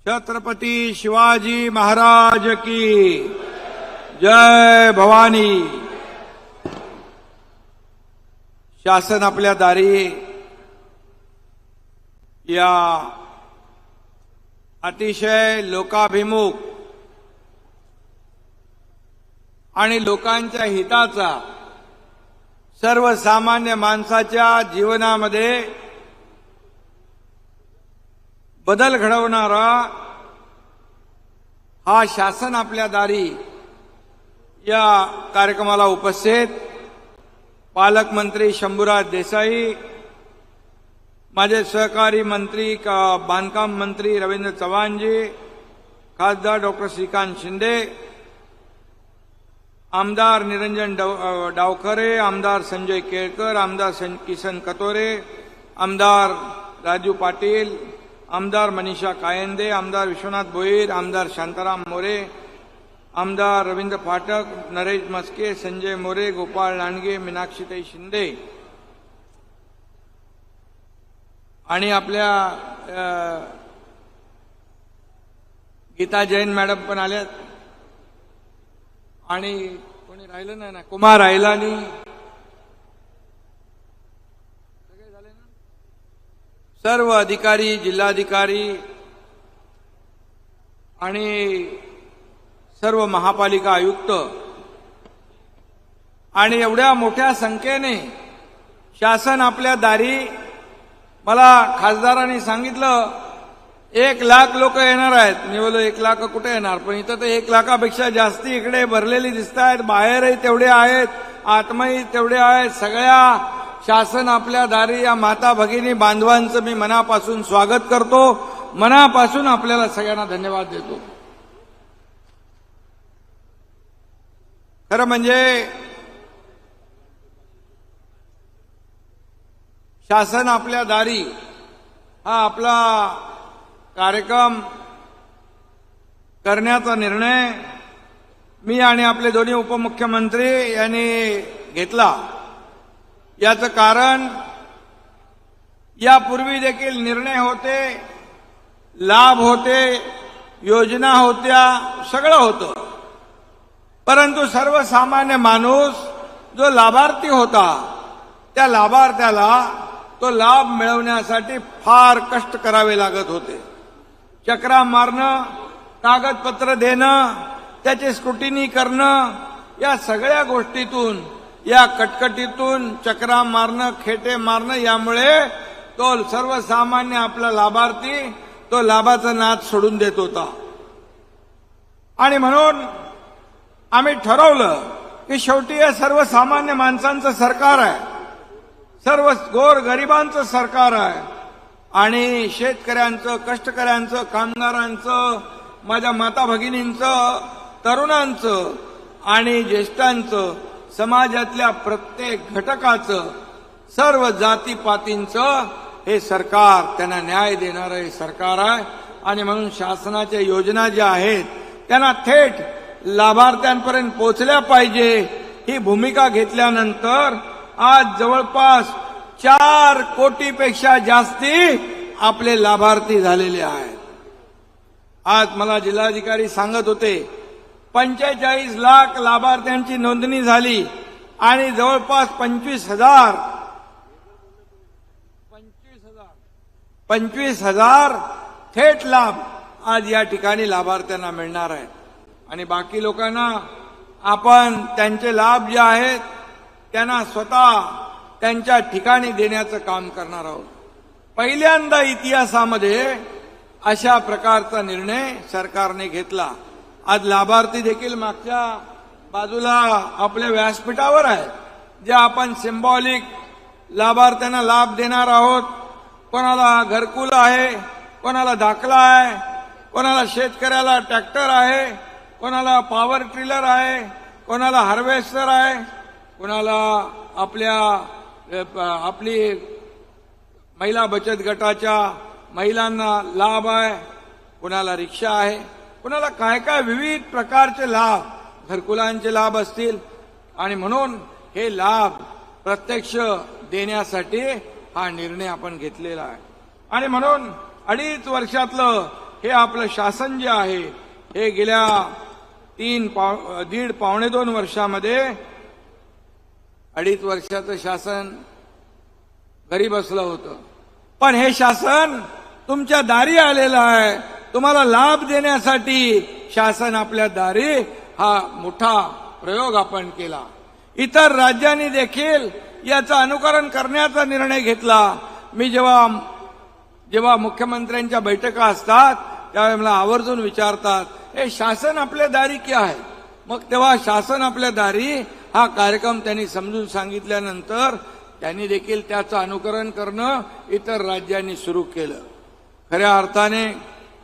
छत्रपती शिवाजी महाराज की जय भवानी। शासन आपल्या दारी या अतिशय लोकाभिमुख आणि लोकांच्या हिताचा सर्वसामान्य माणसाच्या जीवनामध्ये बदल घडवणारा हा शासन आपल्या दारी या कार्यक्रमाला उपस्थित पालकमंत्री शंभूराज देसाई, माझे सहकारी मंत्री बांधकाम मंत्री रवींद्र चव्हाणजी, खासदार डॉक्टर श्रीकांत शिंदे, आमदार निरंजन डावखरे, आमदार संजय केळकर, आमदार किसन कतोरे, आमदार राजू पाटील, आमदार मनीषा कायंदे, आमदार विश्वनाथ भोईर, आमदार शांताराम मोरे, आमदार रवींद्र फाटक, नरेश मस्के, संजय मोरे, गोपाळ लांडगे, मीनाक्षीताई शिंदे आणि आपल्या गीता जैन मॅडम पण आल्यात आणि कोणी राहिलं नाही ना, कुमार राहिलानी सगळे झाले ना, सर्व अधिकारी, जिल्हाधिकारी आणि सर्व महापालिका आयुक्त आणि एवढ्या मोठ्या संख्येने शासन आपल्या दारी, मला खासदारांनी सांगितलं 1 लाख लोक येणार आहेत. मी बोललो 1 लाख कुठे येणार, पण इथं तर 1 लाखापेक्षा जास्ती इकडे भरलेली दिसत आहेत. बाहेरही तेवढे आहेत, आतमही तेवढे आहेत. सगळ्या शासन आपल्या दारी या माता भगिनी बांधवांचं मी मनापासून स्वागत करतो, मनापासून आपल्याला सगळ्यांना धन्यवाद देतो. खरं म्हणजे शासन आपल्या दारी हा आपला कार्यक्रम करण्याचा निर्णय मी आणि आपले दोन्ही उपमुख्यमंत्री यांनी घेतला. याचं कारण यापूर्वी देखील निर्णय होते, लाभ होते, योजना होत्या, सगळं होतं, परंतु सर्वसामान्य माणूस जो लाभार्थी होता त्या लाभार्थ्याला तो लाभ मिळवण्यासाठी फार कष्ट करावे लागत होते. चक्रा मारणं, कागदपत्र देणं, त्याचे स्क्रुटिनी करणं, या सगळ्या गोष्टीतून, या कटकटीतून चक्रा मारणं, खेटे मारणं, यामुळे तो सर्वसामान्य आपला लाभार्थी तो लाभाचा नाद सोडून देत होता. आणि म्हणून आम्ही ठरवलं की शेवटी हे सर्वसामान्य माणसांचं सरकार आहे, सर्व गोर गरिबांचं सरकार आहे आणि शेतकऱ्यांचं, कष्टकऱ्यांचं, कामगारांचं, माझ्या माता भगिनींचं, तरुणांचं आणि ज्येष्ठांचं, समाजातल्या प्रत्येक घटकाचं, सर्व जातीपातींचं हे सरकार, त्यांना न्याय देणारं हे सरकार आहे. आणि म्हणून शासनाच्या योजना ज्या आहेत त्यांना थेट लाभार्थ्यांपर्यंत पोहोचल्या पाहिजे ही भूमिका घेतल्यानंतर आज जवळपास 4 कोटीपेक्षा जास्ती आपले लाभार्थी झालेले आहेत. आज मला जिल्हाधिकारी सांगत होते 45 लाख लाभार्थ्यांची नोंदणी झाली आणि जवळपास 25,000 थेट लाभ आज या ठिकाणी लाभार्थ्यांना मिळणार आहेत. आणि बाकी लोकांना आपण त्यांचे लाभ जे आहेत त्यांना स्वतः त्यांच्या ठिकाणी देण्याचं काम करणार आहोत. पहिल्यांदा इतिहासामध्ये अशा प्रकारचा निर्णय सरकारने घेतला. आज लाभार्थी देखील मागच्या बाजूला आपल्या व्यासपीठावर आहेत, जे आपण सिंबॉलिक लाभार्थ्यांना लाभ देणार आहोत. कोणाला घरकुल आहे, कोणाला दाखला आहे, कोणाला शेतकऱ्याला ट्रॅक्टर आहे, कोणाला पॉवर ट्रिलर आहे, कोणाला हार्वेस्टर आहे, कोणाला आपली महिला बचत गटाच्या महिलांना लाभ आहे, कोणाला रिक्षा आहे, कोणाला काय काय विविध प्रकारचे लाभ, घरकुलांचे लाभ असतील. आणि म्हणून हे लाभ प्रत्यक्ष देण्यासाठी हा निर्णय आपण घेतलेला आहे. आणि म्हणून 2.5 वर्षातलं हे आपलं शासन जे आहे हे गेल्या 1.5-2 वर्षामध्ये 2.5 वर्षाचं शासन घरी बसलं होतं. पण हे शासन तुमच्या दारी आलेलं आहे. तुम्हाला लाभ देण्यासाठी शासन आपल्या दारी हा मोठा प्रयोग आपण केला. इतर राज्यांनी देखील याचं अनुकरण करण्याचा निर्णय घेतला. मी जेव्हा मुख्यमंत्र्यांच्या बैठका असतात त्यावेळी मला आवर्जून विचारतात, हे शासन आपल्या दारी क्या आहे. मग तेव्हा शासन आपल्या दारी हा कार्यक्रम त्यांनी समजून सांगितल्यानंतर त्यांनी देखील त्याचं अनुकरण करणं इतर राज्यांनी सुरू केलं. खऱ्या अर्थाने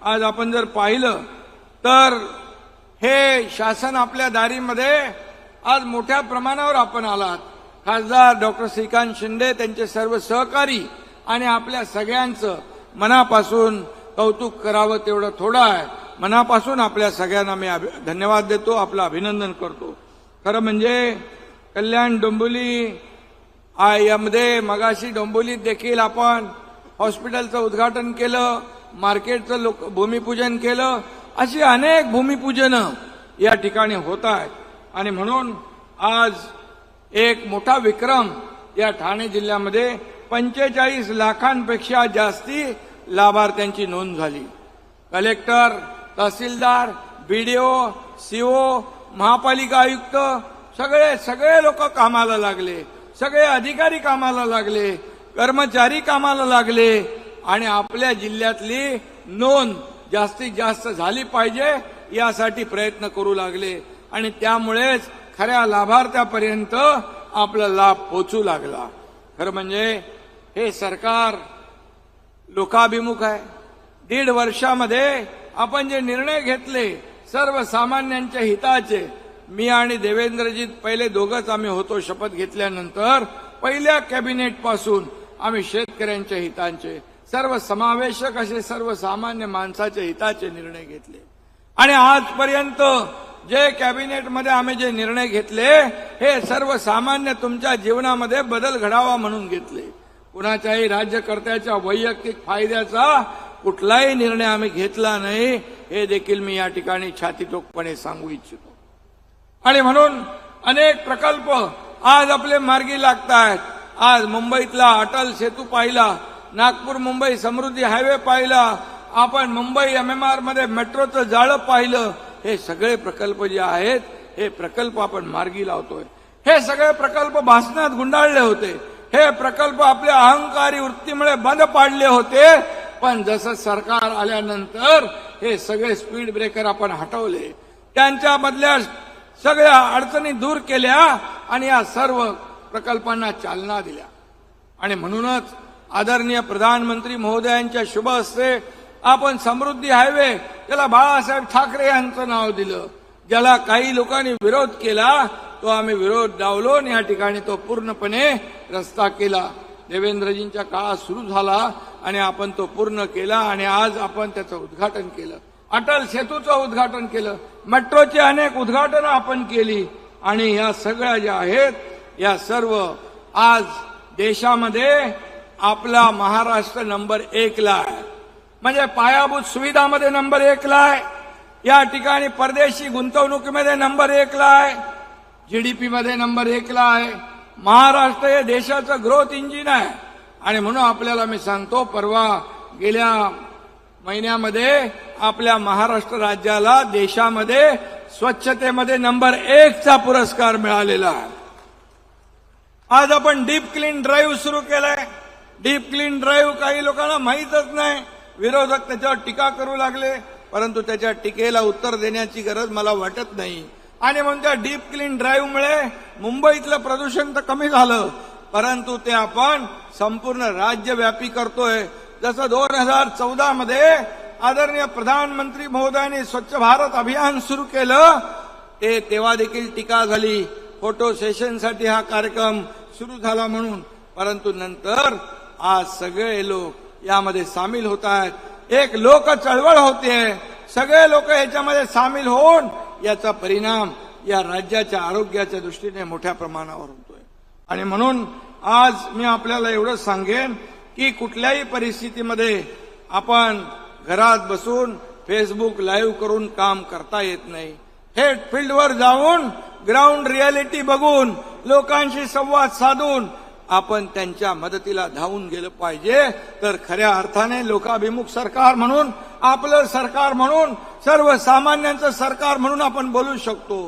आज आपण जर पाहिलं तर हे शासन आपल्या दारीमध्ये आज मोठ्या प्रमाणावर आपण आलात. खासदार डॉक्टर श्रीकांत शिंदे, त्यांचे सर्व सहकारी आणि आपल्या सगळ्यांचं मनापासून कौतुक करावं तेवढं थोडं आहे. मनापासून आपल्या सगळ्यांना मी धन्यवाद देतो, आपलं अभिनंदन करतो. खरं म्हणजे कल्याण डोंबिवली यामध्ये मगाशी डोंबिवलीत देखील आपण हॉस्पिटलचं उद्घाटन केलं, मार्केटचं भूमिपूजन केलं. अशी अनेक भूमिपूजनं या ठिकाणी होत आहेत. आणि म्हणून आज एक मोठा विक्रम या ठाणे जिल्ह्यामध्ये 45 लाखांपेक्षा जास्ती लाभार्थ्यांची नोंद झाली. कलेक्टर, तहसीलदार, बीडीओ, सीओ, महापालिका आयुक्त सगळे लोक कामाला लागले. सगळे अधिकारी कामाला लागले, कर्मचारी कामाला लागले आणि आपल्या जिल्ह्यातली नोंद जास्तीत जास्त झाली पाहिजे यासाठी प्रयत्न करू लागले. आणि त्यामुळेच खऱ्या लाभार्थ्यापर्यंत आपला लाभ पोचू लागला. खरं म्हणजे हे सरकार लोकाभिमुख आहे. 1.5 वर्षामध्ये आपण जे निर्णय घेतले सर्वसामान्यांच्या हिताचे, मी आणि देवेंद्रजी पहिले दोघंच आम्ही होतो शपथ घेतल्यानंतर, पहिल्या कॅबिनेट पासून आम्ही शेतकऱ्यांच्या हितांचे, सर्वसमावेशक असे सर्वसामान्य माणसाच्या हिताचे निर्णय घेतले. आणि आजपर्यंत जे कॅबिनेटमध्ये आम्ही जे निर्णय घेतले हे सर्वसामान्य तुमच्या जीवनामध्ये बदल घडावा म्हणून घेतले. कुणाच्याही राज्यकर्त्याच्या वैयक्तिक फायद्याचा कुठलाही निर्णय आम्ही घेतला नाही, हे देखील मी या ठिकाणी छातीटोकपणे सांगू इच्छितो. आणि म्हणून अनेक प्रकल्प आज आपले मार्गी लागत आहेत. आज मुंबईतला अटल सेतू पाहिला, नागपूर मुंबई समृद्धी हायवे पाहिला, आपण मुंबई MMR मध्ये मेट्रोचं जाळं पाहिलं. हे सगळे प्रकल्प जे आहेत हे प्रकल्प आपण मार्गी लावतोय. हे सगळे प्रकल्प भाषणात गुंडाळले होते. हे प्रकल्प आपल्या अहंकारी वृत्तीमुळे बंद पाडले होते. पण जसं सरकार आल्यानंतर हे सगळे स्पीड ब्रेकर आपण हटवले, त्यांच्यामधल्या सगळ्या अडचणी दूर केल्या आणि या सर्व प्रकल्पांना चालना दिल्या. आणि म्हणूनच आदरणीय प्रधानमंत्री महोदयांच्या शुभ हस्ते आपण समृद्धी हायवे, त्याला बाळासाहेब ठाकरे यांचं नाव दिलं. ज्याला काही लोकांनी विरोध केला तो आम्ही विरोध डावलो आणि या ठिकाणी तो पूर्णपणे रस्ता केला. देवेंद्रजींच्या काळात सुरू झाला आणि आपण तो पूर्ण केला आणि आज आपण त्याचं उद्घाटन केलं. अटल सेतूचं उद्घाटन केलं, मेट्रोची अनेक उद्घाटनं आपण केली. आणि या सगळ्या ज्या आहेत या सर्व आज देशामध्ये आपला महाराष्ट्र नंबर 1 ला आहे. म्हणजे पायाभूत सुविधामध्ये नंबर 1 ला आहे. या ठिकाणी परदेशी गुंतवणुकीमध्ये नंबर 1 ला आहे. GDP मध्ये नंबर 1 ला आहे. महाराष्ट्र हे देशाचं ग्रोथ इंजिन आहे. आणि म्हणून आपल्याला मी सांगतो, परवा गेल्या महिन्यामध्ये आपल्या महाराष्ट्र राज्याला देशामध्ये स्वच्छतेमध्ये नंबर 1 चा पुरस्कार मिळालेला आहे. आज आपण डीप क्लीन ड्राईव्ह सुरू केलाय. डीप क्लीन ड्राईव्ह काही लोकांना माहीतच नाही. विरोधक त्याच्यावर टीका करू लागले, परंतु त्याच्या टीकेला उत्तर देण्याची गरज मला वाटत नाही. आणि म्हणून त्या डीप क्लीन ड्राईव्हमुळे मुंबईतलं प्रदूषण तर कमी झालं, परंतु ते आपण संपूर्ण राज्यव्यापी करतोय. जसं 2014 मध्ये आदरणीय प्रधानमंत्री महोदयांनी स्वच्छ भारत अभियान सुरू केलं, तेव्हा देखील टीका झाली. फोटो सेशनसाठी हा कार्यक्रम सुरू झाला म्हणून, परंतु नंतर आज सगळे लोक यामध्ये सामील होत आहेत. एक लोक चळवळ होते, सगळे लोक याच्यामध्ये सामील होऊन याचा परिणाम या राज्याच्या आरोग्याच्या दृष्टीने मोठ्या प्रमाणावर होतोय. आणि म्हणून आज मी आपल्याला एवढंच सांगेन की कुठल्याही परिस्थितीमध्ये आपण घरात बसून फेसबुक लाईव्ह करून काम करता येत नाही. थेट फील्डवर जाऊन ग्राउंड रियालिटी बघून लोकांशी संवाद साधून आपण त्यांच्या मदतीला धावून गेलं पाहिजे. तर खऱ्या अर्थाने लोकाभिमुख सरकार म्हणून, आपलं सरकार म्हणून, सर्वसामान्यांचं सरकार म्हणून आपण बोलू शकतो.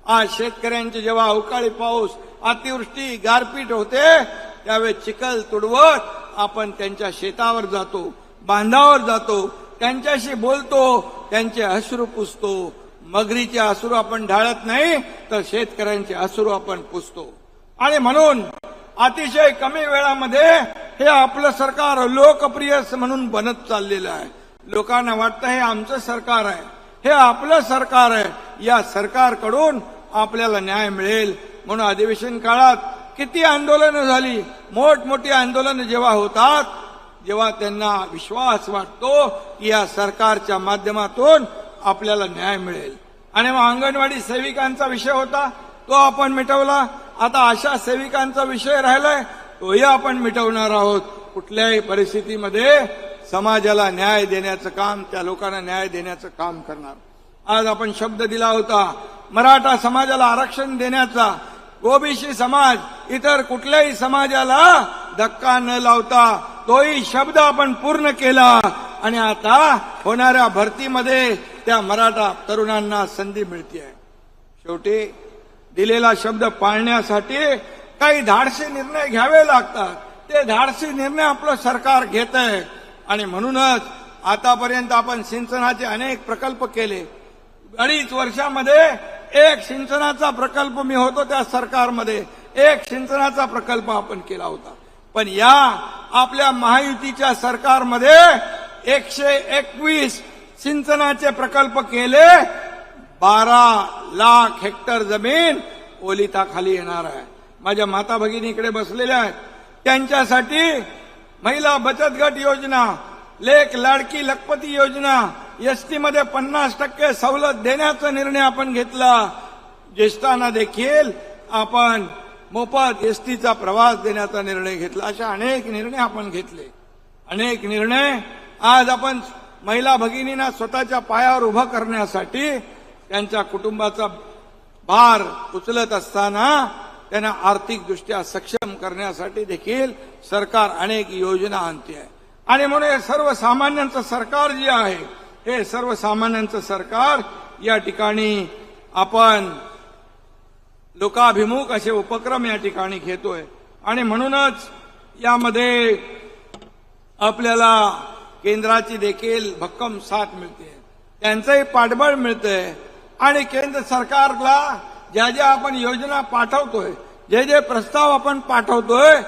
आज शेतकऱ्यांचे जेव्हा अवकाळी पाऊस, अतिवृष्टी, गारपीट होते त्यावेळेस चिखल तुडवत आपण त्यांच्या शेतावर जातो, बांधावर जातो, त्यांच्याशी बोलतो, त्यांचे अश्रू पुसतो. मगरीचे अश्रू आपण ढाळत नाही तर शेतकऱ्यांचे अश्रू आपण पुसतो. आणि म्हणून अतिशय कमी वेळामध्ये हे आपलं सरकार लोकप्रिय म्हणून बनत चाललेलं आहे. लोकांना वाटतं हे आमचं सरकार आहे, हे आपलं सरकार आहे, या सरकारकडून आपल्याला न्याय मिळेल. म्हणून अधिवेशन काळात किती आंदोलनं झाली, मोठमोठी आंदोलनं जेव्हा होतात, जेव्हा त्यांना विश्वास वाटतो की या सरकारच्या माध्यमातून आपल्याला न्याय मिळेल. आणि मग अंगणवाडी सेविकांचा विषय होता, तो आपण मिटवला. आता आशा सेविकांचा विषय राहिलाय, तोही आपण मिटवणार आहोत. कुठल्याही परिस्थितीमध्ये समाजाला न्याय देण्याचं काम, त्या लोकांना न्याय देण्याचं काम करणार. आज आपण शब्द दिला होता मराठा समाजाला आरक्षण देण्याचा. ओबीसी समाज, इतर कुठल्याही समाजाला धक्का न लावता तोही शब्द आपण पूर्ण केला. आणि आता होणाऱ्या भरतीमध्ये त्या मराठा तरुणांना संधी मिळते. शेवटी दिलेला शब्द पाळण्यासाठी काही धाडसी निर्णय घ्यावे लागतात. ते धाडसी निर्णय आपलं सरकार घेत आहे. आणि म्हणूनच आतापर्यंत आपण सिंचनाचे अनेक प्रकल्प केले. 2.5 वर्षामध्ये एक सिंचनाचा प्रकल्प, मी होतो त्या सरकारमध्ये, एक सिंचनाचा प्रकल्प आपण केला होता. पण या आपल्या महायुतीच्या सरकारमध्ये 121 सिंचनाचे प्रकल्प केले. 12 लाख हेक्टर जमीन ओलिताखाली येणार आहे. माझ्या माता भगिनी इकडे बसलेल्या आहेत, त्यांच्यासाठी महिला बचत गट योजना, लेक लाडकी लखपती योजना, एसटी मध्ये 50% सवलत देण्याचा निर्णय आपण घेतला. ज्येष्ठांना देखील आपण मोफत एसटीचा प्रवास देण्याचा निर्णय घेतला. अशा अनेक निर्णय आपण घेतले. अनेक निर्णय आज आपण महिला भगिनींना स्वतःच्या पायावर उभं करण्यासाठी, त्यांच्या कुटुंबाचा भार उचलत असताना त्यांना आर्थिकदृष्ट्या सक्षम करण्यासाठी देखील सरकार अनेक योजना आणते आहे. आणि म्हणून हे सर्वसामान्यांचं सरकार जे आहे, हे सर्वसामान्यांचं सरकार या ठिकाणी आपण लोकाभिमुख असे उपक्रम या ठिकाणी घेतोय. आणि म्हणूनच यामध्ये आपल्याला केंद्राची देखील भक्कम साथ मिळते, त्यांचंही पाठबळ मिळतंय. आणि केंद्र सरकारला ज्या ज्या आपण योजना पाठवतोय, जे जे प्रस्ताव आपण पाठवतोय,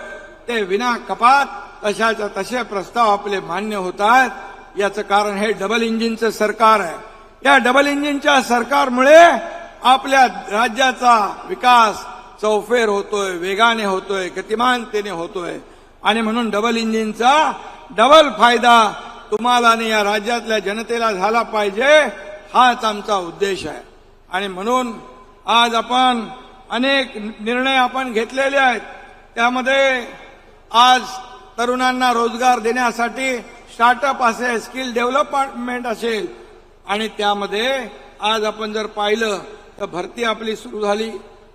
ते विना कपात तशाच्या तसे प्रस्ताव आपले मान्य होत आहेत. याचं कारण हे डबल इंजिनचं सरकार आहे. या डबल इंजिनच्या सरकारमुळे आपल्या राज्याचा विकास चौफेर होतोय, वेगाने होतोय, गतिमानतेने होतोय. आणि म्हणून डबल इंजिनचा डबल फायदा तुम्हाला आणि या राज्यातल्या जनतेला झाला पाहिजे, हाच आमचा उद्देश आहे. आणि म्हणून आज आपण अनेक निर्णय आपण घेतलेले आहेत. त्यामध्ये आज तरुणांना रोजगार देण्यासाठी स्टार्टअप असेल, स्किल डेव्हलपमेंट असेल. आणि त्यामध्ये आज आपण जर पाहिलं तर भरती आपली सुरू झाली.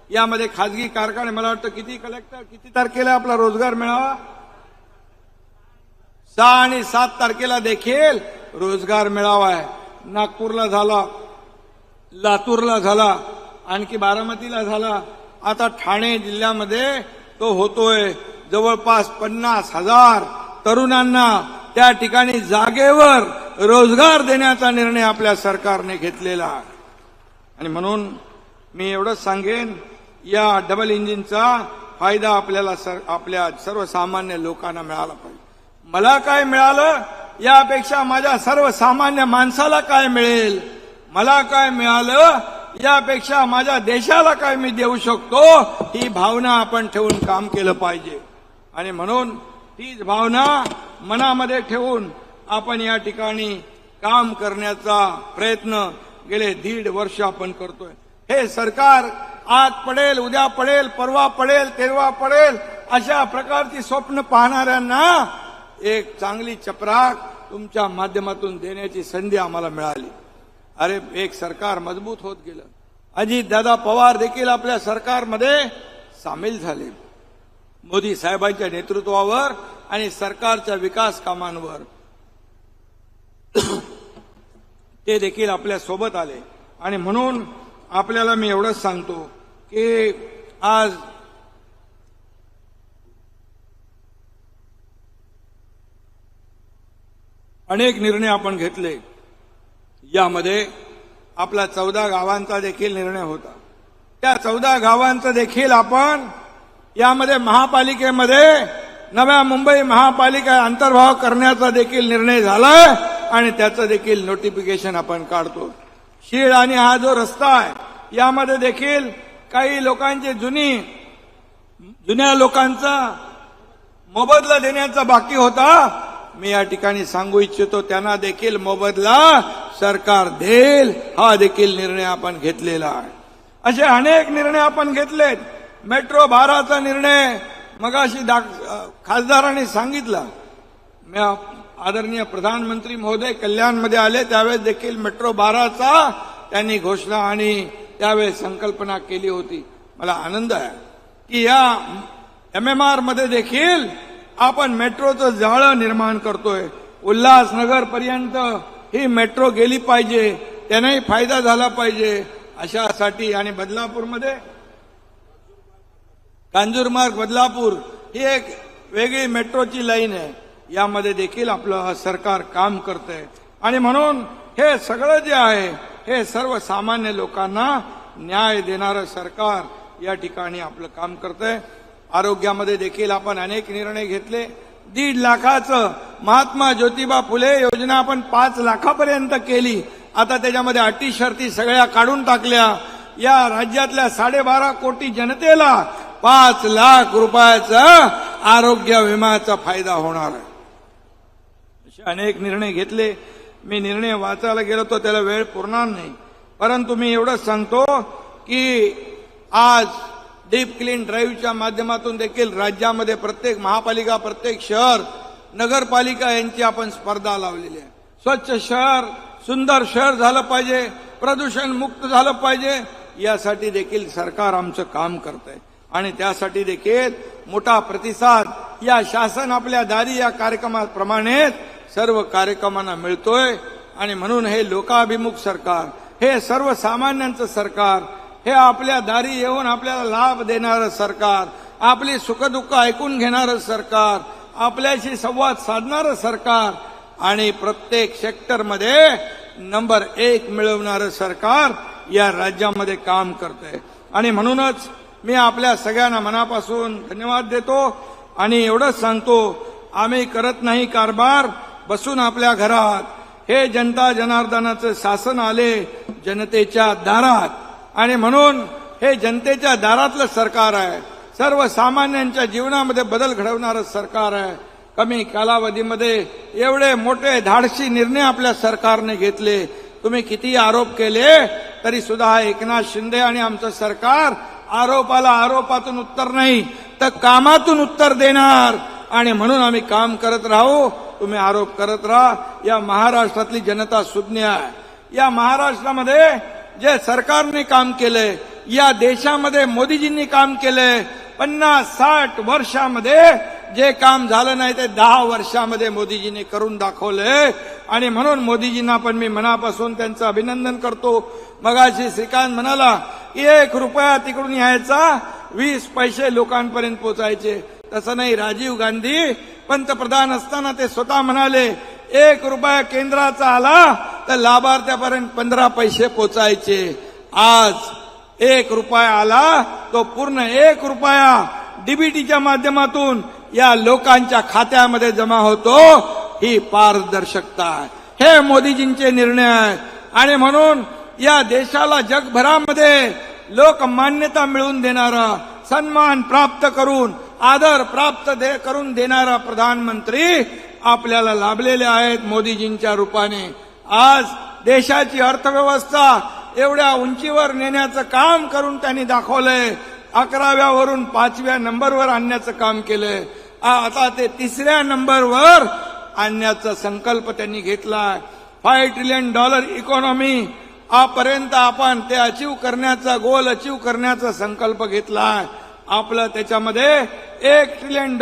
यामध्ये खाजगी कारखाने, मला वाटतं किती तारखेला आपला रोजगार मेळावा, 6 आणि 7 तारखेला देखील रोजगार मेळावा आहे. नागपूरला झाला, लातूरला झाला, आणखी बारामतीला झाला. आता ठाणे जिल्ह्यामध्ये तो होतोय. जवळपास 50,000 तरुणांना त्या ठिकाणी जागेवर रोजगार देण्याचा निर्णय आपल्या सरकारने घेतलेला आहे. आणि म्हणून मी एवढंच सांगेन, या डबल इंजिनचा फायदा आपल्याला आपल्या सर्वसामान्य लोकांना मिळाला पाहिजे. मला काय मिळालं यापेक्षा माझ्या सर्वसामान्य माणसाला काय मिळेल, मला काय मिळालं यापेक्षा माझ्या देशाला काय मी देऊ शकतो, ही भावना आपण ठेवून काम केलं पाहिजे. आणि म्हणून तीच भावना मनामध्ये ठेवून आपण या ठिकाणी काम करण्याचा प्रयत्न गेले 1.5 वर्ष आपण करतोय. हे सरकार आज पडेल, उद्या पडेल, परवा पडेल, तेरवा पडेल, अशा प्रकारची स्वप्न पाहणाऱ्यांना एक चांगली चपराक तुमच्या माध्यमातून देण्याची संधी आम्हाला मिळाली. अरे एक सरकार मजबूत होत गेलं. अजितदादा पवार देखील आपल्या सरकारमध्ये सामील झाले. मोदी साहेबांच्या नेतृत्वावर आणि सरकारच्या विकास कामांवर ते देखील आपल्या सोबत आले. आणि म्हणून आपल्याला मी एवढंच सांगतो की आज अनेक निर्णय आपण घेतले. यामध्ये आपला 14 गावांचा देखील निर्णय होता. त्या 14 गावांचा देखील आपण यामध्ये महापालिकेमध्ये नव्या मुंबई महापालिका अंतर्भाव करण्याचा देखील निर्णय झालाय आणि त्याचं देखील नोटिफिकेशन आपण काढतो. शीळ आणि हा जो रस्ता आहे यामध्ये देखील काही लोकांची जुन्या लोकांचा मोबदला देण्याचा बाकी होता. मी या ठिकाणी सांगू इच्छितो त्यांना देखील मोबदला सरकार देईल हा देखील निर्णय आपण घेतलेला आहे. असे अनेक निर्णय आपण घेतलेत. मेट्रो 12चा निर्णय मगाशी खासदारांनी सांगितला. आदरणीय प्रधानमंत्री महोदय कल्याणमध्ये आले त्यावेळेस देखील मेट्रो 12चा त्यांनी घोषणा आणि त्यावेळेस संकल्पना केली होती. मला आनंद आहे की या MMR मध्ये देखील आपण मेट्रोचं जाळं निर्माण करतोय. उल्हासनगर पर्यंत ही मेट्रो गेली पाहिजे, त्यानेही फायदा झाला पाहिजे अशासाठी. आणि बदलापूरमध्ये कांजूरमार्ग बदलापूर ही एक वेगळी मेट्रोची लाईन आहे. यामध्ये देखील आपलं सरकार काम करतंय. आणि म्हणून हे सगळं जे आहे हे सर्वसामान्य लोकांना न्याय देणारं सरकार या ठिकाणी आपलं काम करतंय. आरोग्यामध्ये देखील आपण अनेक निर्णय घेतले. 1.5 लाखाचं महात्मा ज्योतिबा फुले योजना आपण 5 लाखापर्यंत केली. आता त्याच्यामध्ये अटी शर्ती सगळ्या काढून टाकल्या. या राज्यातल्या 12.5 कोटी जनतेला 5 लाख रुपयाचा आरोग्य विम्याचा फायदा होणार आहे. असे अनेक निर्णय घेतले. मी निर्णय वाचायला गेलो तर त्याला वेळ पुरणार नाही, परंतु मी एवढंच सांगतो की आज डीप क्लीन ड्राईव्हच्या माध्यमातून देखील राज्यामध्ये प्रत्येक महापालिका, प्रत्येक शहर, नगरपालिका यांची आपण स्पर्धा लावलेली आहे. स्वच्छ शहर, सुंदर शहर झालं पाहिजे, प्रदूषण मुक्त झालं पाहिजे यासाठी देखील सरकार आमचं काम करतंय. आणि त्यासाठी देखील मोठा प्रतिसाद या शासन आपल्या दारी या कार्यक्रमाप्रमाणे सर्व कार्यक्रमांना मिळतोय. आणि म्हणून हे लोकाभिमुख सरकार, हे सर्वसामान्यांचं सरकार, हे आपल्या दारी येऊन आपल्याला लाभ देणारं सरकार, आपली सुखदुःख ऐकून घेणारं सरकार, आपल्याशी संवाद साधणारं सरकार आणि प्रत्येक सेक्टरमध्ये नंबर 1 मिळवणारं सरकार या राज्यामध्ये काम करतंय. आणि म्हणूनच मी आपल्या सगळ्यांना मनापासून धन्यवाद देतो. आणि एवढंच सांगतो, आम्ही करत नाही कारभार बसून आपल्या घरात. हे जनता जनार्दनाचं शासन आले जनतेच्या दारात. आणि म्हणून हे जनतेच्या दारातलं सरकार आहे. सर्वसामान्यांच्या जीवनामध्ये बदल घडवणारं सरकार आहे. कमी कालावधीमध्ये एवढे मोठे धाडसी निर्णय आपल्या सरकारने घेतले. तुम्ही किती आरोप केले तरी सुद्धा एकनाथ शिंदे आणि आमचं सरकार आरोपाला आरोपातून उत्तर नाही तर कामातून उत्तर देणार. आणि म्हणून आम्ही काम करत राहू. तुम्ही आरोप करत राहा. या महाराष्ट्रातली जनता सुज्ञ आहे. या महाराष्ट्रामध्ये जे सरकारने काम केलंय, या देशामध्ये मोदीजींनी काम केलंय, 50-60 वर्षामध्ये जे काम झालं नाही ते 10 वर्षामध्ये मोदीजींनी करून दाखवलंय. आणि म्हणून मोदीजींना पण मी मनापासून त्यांचं अभिनंदन करतो. मगाशी श्रीकांत म्हणाला 1 रुपया तिकडून यायचा 20 पैसे लोकांपर्यंत पोचायचे. तसं नाही. राजीव गांधी पंतप्रधान असताना ते स्वतः म्हणाले 1 रुपया केंद्राचा आला तर लाभार्थ्यापर्यंत 15 पैसे पोचायचे. आज 1 रुपया आला तो पूर्ण 1 रुपया डीबीटीच्या माध्यमातून या लोकांच्या खात्यामध्ये जमा होतो. ही पारदर्शकता आहे. हे मोदीजींचे निर्णय आहेत. आणि म्हणून या देशाला जगभरामध्ये लोकमान्यता मिळवून देणारा, सन्मान प्राप्त करून, आदर प्राप्त करून देणारा प्रधानमंत्री आपल्याला लाभलेले आहेत मोदीजींच्या रूपाने. आज देशाची अर्थव्यवस्था एवढ्या उंचीवर नेण्याचं काम करून त्यांनी दाखवलंय. 11व्या वरून 5व्या नंबरवर आणण्याचं काम केलंय. आता ते 3ऱ्या नंबरवर आणण्याचा संकल्प त्यांनी घेतला. $5 ट्रिलियन इकॉनॉमी आपर्यंत आपण ते अचीव करण्याचा गोल अचीव करण्याचा संकल्प घेतलाय. आपलं त्याच्यामध्ये $1 ट्रिलियन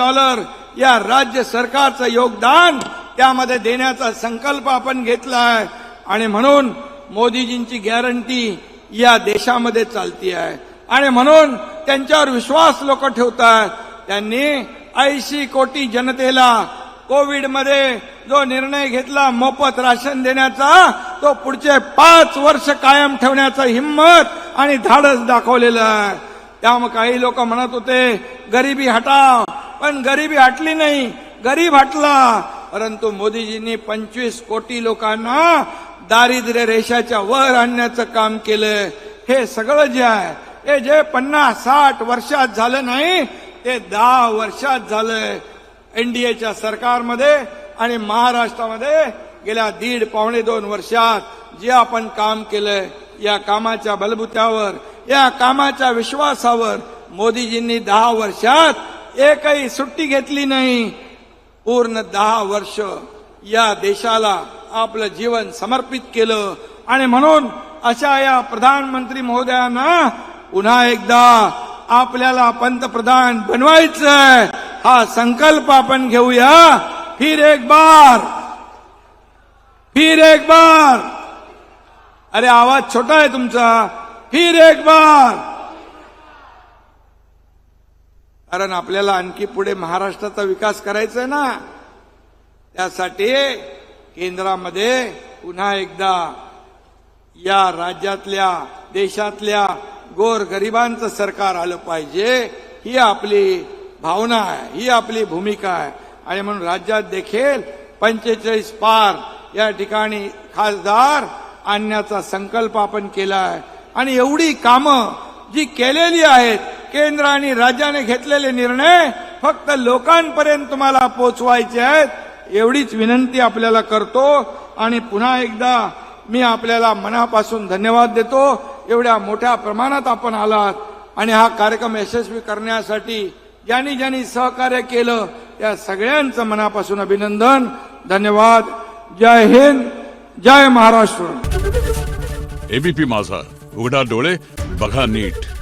या राज्य सरकारचं योगदान त्यामध्ये देण्याचा संकल्प आपण घेतलाय. आणि म्हणून मोदीजींची गॅरंटी या देशामध्ये चालती आहे आणि म्हणून त्यांच्यावर विश्वास लोक ठेवतात. त्यांनी 80 कोटी जनतेला कोविडमध्ये जो निर्णय घेतला मोफत राशन देण्याचा, तो पुढचे 5 वर्ष कायम ठेवण्याचा हिम्मत आणि धाडस दाखवलेलं आहे. त्यामुळे काही लोक म्हणत होते गरिबी हटाव, पण गरिबी हटली नाही, गरीब हटला. परंतु मोदीजींनी 25 कोटी लोकांना दारिद्र्य रेषेच्या वर आणण्याचं काम केलं. हे सगळं जे आहे हे जे 50-60 वर्षात झालं नाही, ते 10 वर्षात झालंय. एनडीएच्या सरकारमध्ये आणि महाराष्ट्रामध्ये गेल्या 1.5-2 वर्षात जे आपण काम केलंय, या कामाच्या बलबुत्यावर, या कामाच्या विश्वासावर मोदीजींनी 10 वर्षात एकही सुट्टी घेतली नाही. पूर्ण 10 वर्ष या देशाला आपलं जीवन समर्पित केलं. आणि म्हणून अशा या प्रधानमंत्री महोदयांना पुन्हा एकदा आपल्याला पंतप्रधान बनवायचंय, हा संकल्प आपण घेऊया. फिर एक बार. अरे आवाज छोटा आहे तुमचा. फिर एक बार. कारण आपल्याला आणखी पुढे महाराष्ट्राचा विकास करायचा आहे ना. त्यासाठी केंद्रामध्ये पुन्हा एकदा या राज्यातल्या देशातल्या गोरगरिबांचं सरकार आलं पाहिजे. ही आपली भावना आहे, ही आपली भूमिका आहे. आणि म्हणून राज्यात देखील 45 पार या ठिकाणी खासदार आणण्याचा संकल्प आपण केला आहे. आणि एवढी कामं जी केलेली आहेत, केंद्र आणि राज्याने घेतलेले निर्णय फक्त लोकांपर्यंत तुम्हाला पोहोचवायचे आहेत, एवढीच विनंती आपल्याला करतो. आणि पुन्हा एकदा मी आपल्याला मनापासून धन्यवाद देतो. एवढ्या मोठ्या प्रमाणात आपण आलात आणि हा कार्यक्रम यशस्वी करण्यासाठी ज्यांनी ज्यांनी सहकार्य केलं त्या सगळ्यांचं मनापासून अभिनंदन, धन्यवाद. जय हिंद, जय महाराष्ट्र. एबीपी माझा, उघडा डोळे बघा नीट.